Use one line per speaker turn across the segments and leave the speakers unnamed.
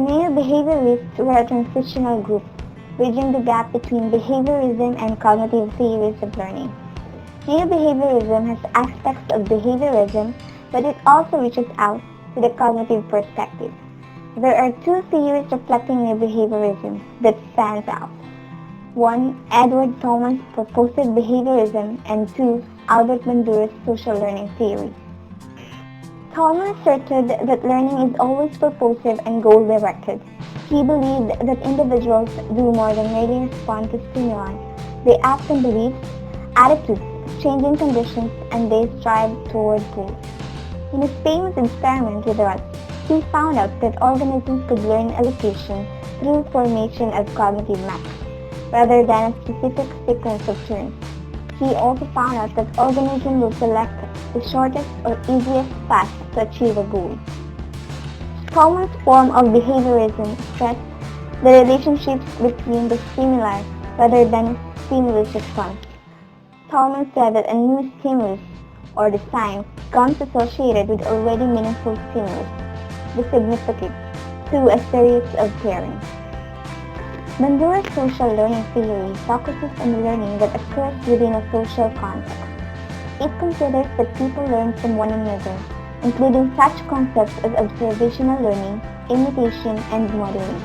Neo-behaviorists were a transitional group, bridging the gap between behaviorism and cognitive theories of learning. Neo-behaviorism has aspects of behaviorism, but it also reaches out to the cognitive perspective. There are two theories reflecting neo-behaviorism that stands out. One, Edward Thomas' purposive behaviorism, and two, Albert Bandura's social learning theory. Thomas asserted that learning is always purposive and goal-directed. He believed that individuals do more than merely respond to stimuli. They act on beliefs, attitudes, changing conditions, and they strive toward goals. In his famous experiment with rats, he found out that organisms could learn allocation through formation of cognitive maps, rather than a specific sequence of turns. He also found out that organisms will select the shortest or easiest path to achieve a goal. Thomas' form of behaviorism stressed the relationships between the stimuli rather than stimulus response. Thomas said that a new stimulus, or the sign, comes associated with already meaningful stimulus, the significant, through a series of pairings. Bandura's social learning theory focuses on learning that occurs within a social context. It considers that people learn from one another, including such concepts as observational learning, imitation, and modeling.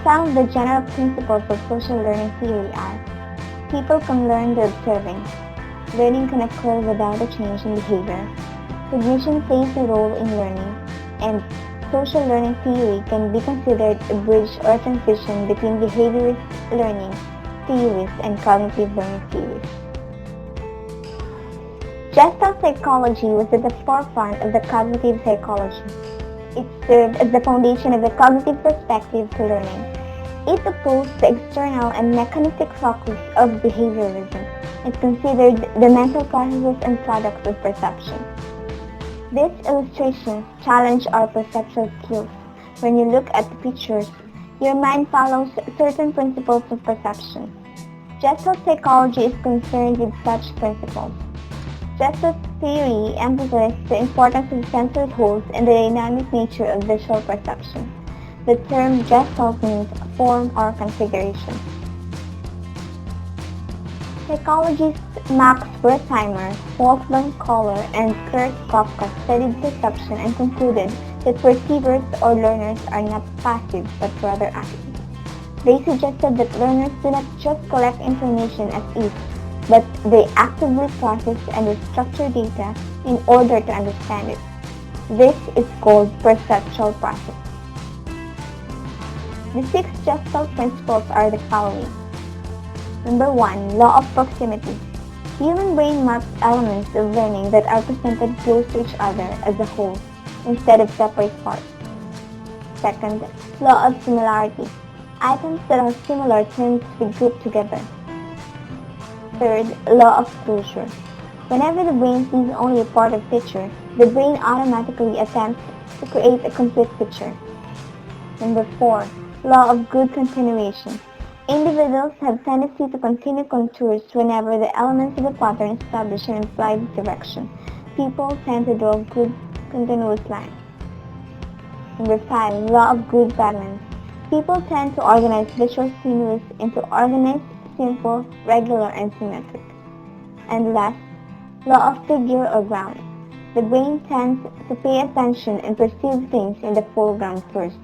Some of the general principles of social learning theory are: people can learn by observing. Learning can occur without a change in behavior. Cognition plays a role in learning, and social learning theory can be considered a bridge or a transition between behaviorist learning theories and cognitive learning theories. Gestalt psychology was at the forefront of the cognitive psychology. It served as the foundation of the cognitive perspective to learning. It opposed the external and mechanistic focus of behaviorism. It considered the mental processes and products of perception. These illustrations challenge our perceptual skills. When you look at the pictures, your mind follows certain principles of perception. Gestalt psychology is concerned with such principles. Gestalt theory emphasizes the importance of sensory holes and the dynamic nature of visual perception. The term Gestalt means form or configuration. Psychologists Max Wertheimer, Wolfgang Kohler, and Kurt Koppka studied perception and concluded that perceivers or learners are not passive but rather active. They suggested that learners do not just collect information as is, but they actively process and restructure data in order to understand it. This is called perceptual process. The 6 Gestalt principles are the following. Number 1. Law of proximity. Human brain maps elements of learning that are presented close to each other as a whole, instead of separate parts. Second, law of similarity. Items that are similar tend to be grouped together. Third, law of closure. Whenever the brain sees only a part of picture, the brain automatically attempts to create a complete picture. Number 4, law of good continuation. Individuals have tendency to continue contours whenever the elements of a pattern establish an implied direction. People tend to draw good continuous lines. Number 5, law of good patterns. People tend to organize visual stimulus into organized, simple, regular, and symmetric. And last, law of figure or ground. The brain tends to pay attention and perceive things in the foreground first.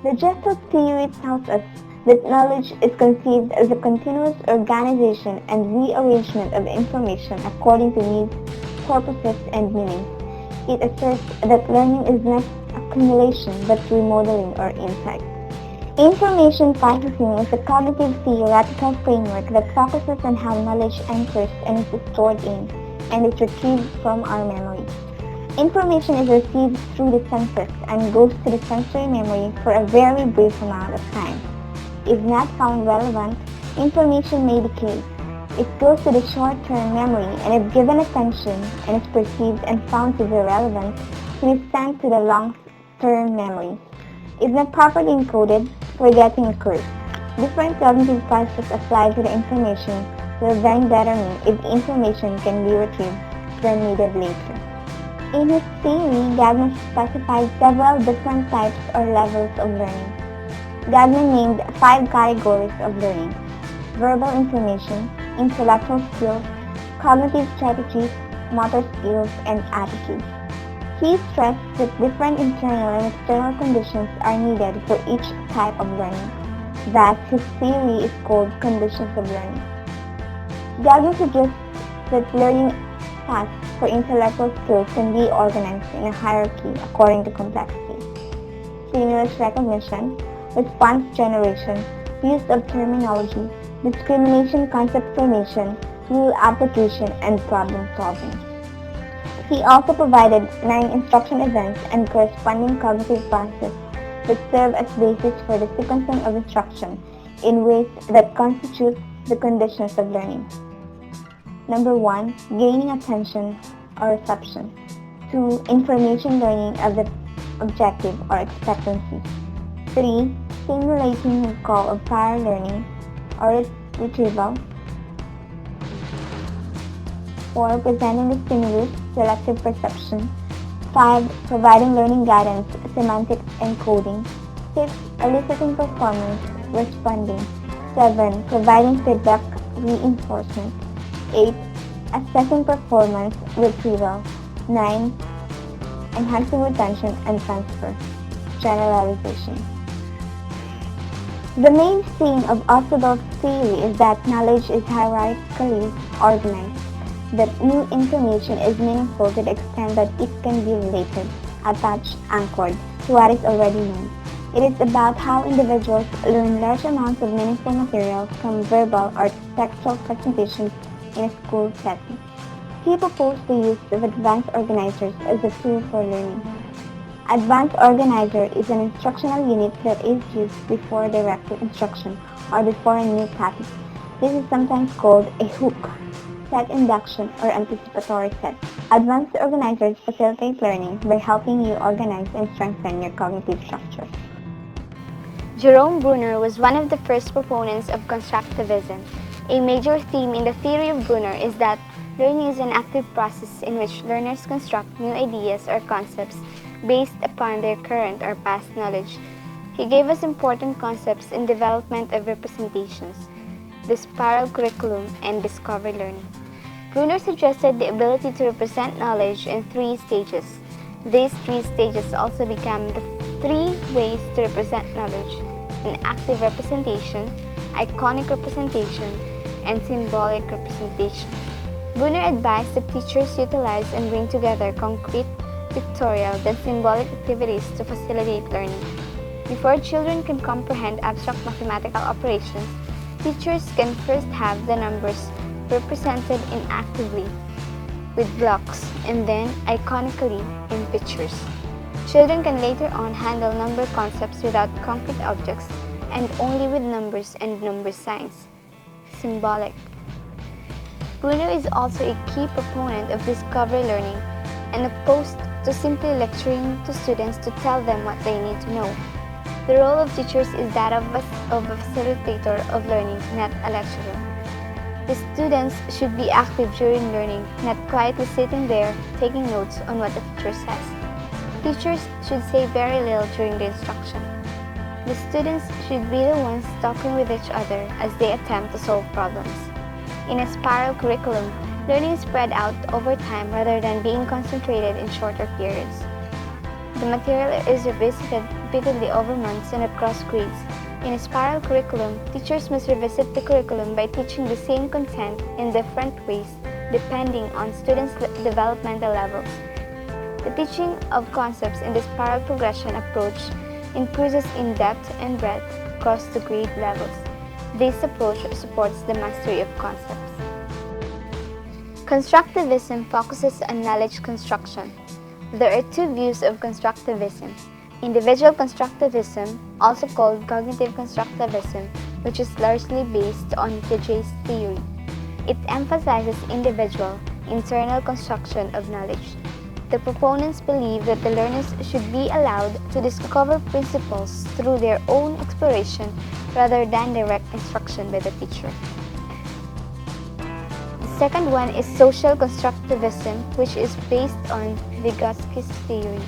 The Gestalt theory tells us that knowledge is conceived as a continuous organization and rearrangement of information according to needs, purposes, and meanings. It asserts that learning is not accumulation but remodeling or insight. Information processing is a cognitive theoretical framework that focuses on how knowledge enters and is stored in and is retrieved from our memory. Information is received through the senses and goes to the sensory memory for a very brief amount of time. If not found relevant, information may decay. It goes to the short-term memory and if given attention and is perceived and found to be relevant, it is sent to the long-term memory. If not properly encoded, forgetting occurs. Different cognitive processes applied to the information will then determine if the information can be retrieved when needed later. In his theory, Gagnon specified several different types or levels of learning. Gagnon named 5 categories of learning: verbal information, intellectual skills, cognitive strategies, motor skills, and attitudes. He stressed that different internal and external conditions are needed for each type of learning. Thus, his theory is called conditions of learning. Gagnon suggests that learning tasks for intellectual skills can be organized in a hierarchy according to complexity: stimulus recognition, response generation, use of terminology, discrimination concept formation, rule application, and problem solving. He also provided 9 instruction events and corresponding cognitive processes that serve as basis for the sequencing of instruction in ways that constitute the conditions of learning. Number 1. Gaining attention or reception. 2. Information learning of the objective or expectancy. 3. Stimulating recall of prior learning or retrieval. 4. Presenting the stimulus, selective perception. 5. Providing learning guidance, semantic encoding. 6. Eliciting performance, responding. 7. Providing feedback, reinforcement. 8. Assessing performance, retrieval. 9. Enhancing retention and transfer, generalization. The main theme of Ostwald's theory is that knowledge is hierarchically organized, that new information is meaningful to the extent that it can be related, attached, anchored to what is already known. It is about how individuals learn large amounts of meaningful material from verbal or textual presentations in a school setting. He proposed the use of advanced organizers as a tool for learning. Advanced organizer is an instructional unit that is used before directed instruction or before a new topic. This is sometimes called a hook, set induction, or anticipatory set. Advanced organizers facilitate learning by helping you organize and strengthen your cognitive structure.
Jerome Bruner was one of the first proponents of constructivism. A major theme in the theory of Bruner is that learning is an active process in which learners construct new ideas or concepts based upon their current or past knowledge. He gave us important concepts in development of representations, the spiral curriculum, and discovery learning. Bruner suggested the ability to represent knowledge in 3 stages. These 3 stages also become the 3 ways to represent knowledge: an active representation, iconic representation, and symbolic representation. Bruner advised that teachers utilize and bring together concrete, pictorial, then symbolic activities to facilitate learning. Before children can comprehend abstract mathematical operations, teachers can first have the numbers represented inactively with blocks and then iconically in pictures. Children can later on handle number concepts without concrete objects and only with numbers and number signs. Symbolic. Bruner is also a key proponent of discovery learning and opposed to simply lecturing to students to tell them what they need to know. The role of teachers is that of a facilitator of learning, not a lecturer. The students should be active during learning, not quietly sitting there taking notes on what the teacher says. Teachers should say very little during the instruction. The students should be the ones talking with each other as they attempt to solve problems. In a spiral curriculum, learning is spread out over time rather than being concentrated in shorter periods. The material is revisited repeatedly over months and across grades. In a spiral curriculum, teachers must revisit the curriculum by teaching the same content in different ways depending on students' developmental levels. The teaching of concepts in the spiral progression approach increases in depth and breadth across the grade levels. This approach supports the mastery of concepts. Constructivism focuses on knowledge construction. There are 2 views of constructivism: individual constructivism, also called cognitive constructivism, which is largely based on Piaget's theory. It emphasizes individual, internal construction of knowledge. The proponents believe that the learners should be allowed to discover principles through their own exploration rather than direct instruction by the teacher. The second one is social constructivism, which is based on Vygotsky's theory.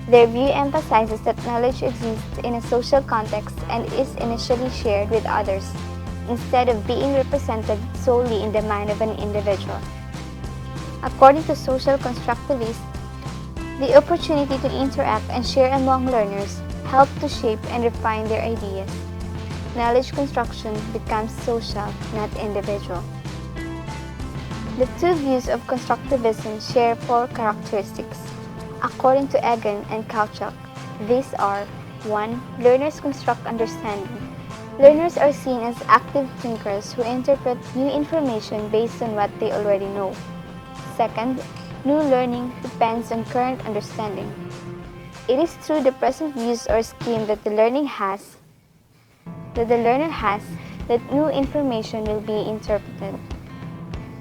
Their view emphasizes that knowledge exists in a social context and is initially shared with others, instead of being represented solely in the mind of an individual. According to social constructivists, the opportunity to interact and share among learners help to shape and refine their ideas. Knowledge construction becomes social, not individual. The two views of constructivism share four characteristics. According to Egan and Kauchak, these are: 1. Learners construct understanding. Learners are seen as active thinkers who interpret new information based on what they already know. Second, new learning depends on current understanding. It is through the present views or scheme that the learner has that new information will be interpreted.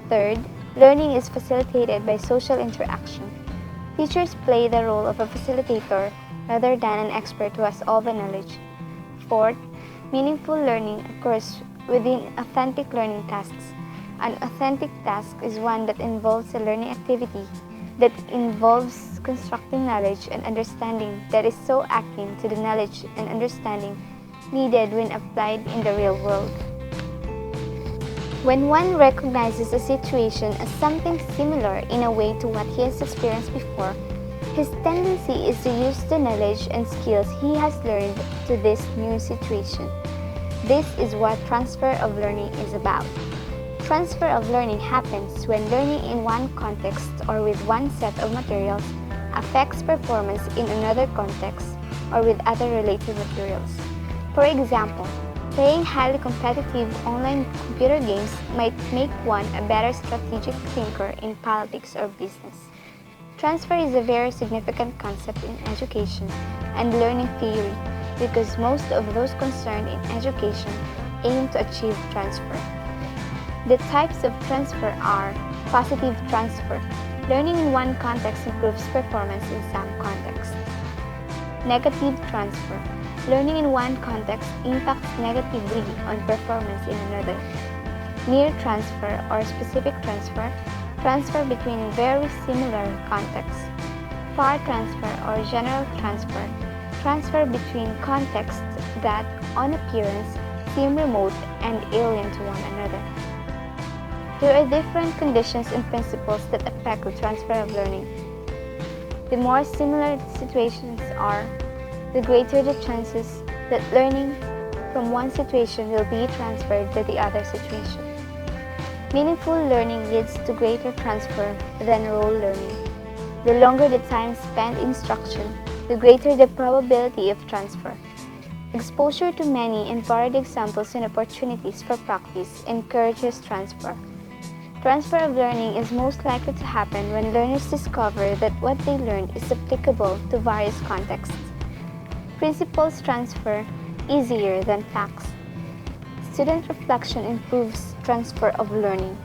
Third, learning is facilitated by social interaction. Teachers play the role of a facilitator rather than an expert who has all the knowledge. Fourth, meaningful learning occurs within authentic learning tasks. An authentic task is one that involves a learning activity that involves constructing knowledge and understanding that is so akin to the knowledge and understanding needed when applied in the real world. When one recognizes a situation as something similar in a way to what he has experienced before, his tendency is to use the knowledge and skills he has learned to this new situation. This is what transfer of learning is about. Transfer of learning happens when learning in one context or with one set of materials affects performance in another context or with other related materials. For example, playing highly competitive online computer games might make one a better strategic thinker in politics or business. Transfer is a very significant concept in education and learning theory because most of those concerned in education aim to achieve transfer. The types of transfer are: positive transfer. Learning in one context improves performance in some context. Negative transfer. Learning in one context impacts negatively on performance in another. Mere transfer or specific transfer. Transfer between very similar contexts. Far transfer or general transfer. Transfer between contexts that, on appearance, seem remote and alien to one another. There are different conditions and principles that affect the transfer of learning. The more similar the situations are, the greater the chances that learning from one situation will be transferred to the other situation. Meaningful learning leads to greater transfer than role learning. The longer the time spent in instruction, the greater the probability of transfer. Exposure to many and varied examples and opportunities for practice encourages transfer. Transfer of learning is most likely to happen when learners discover that what they learned is applicable to various contexts. Principles transfer easier than facts. Student reflection improves transfer of learning.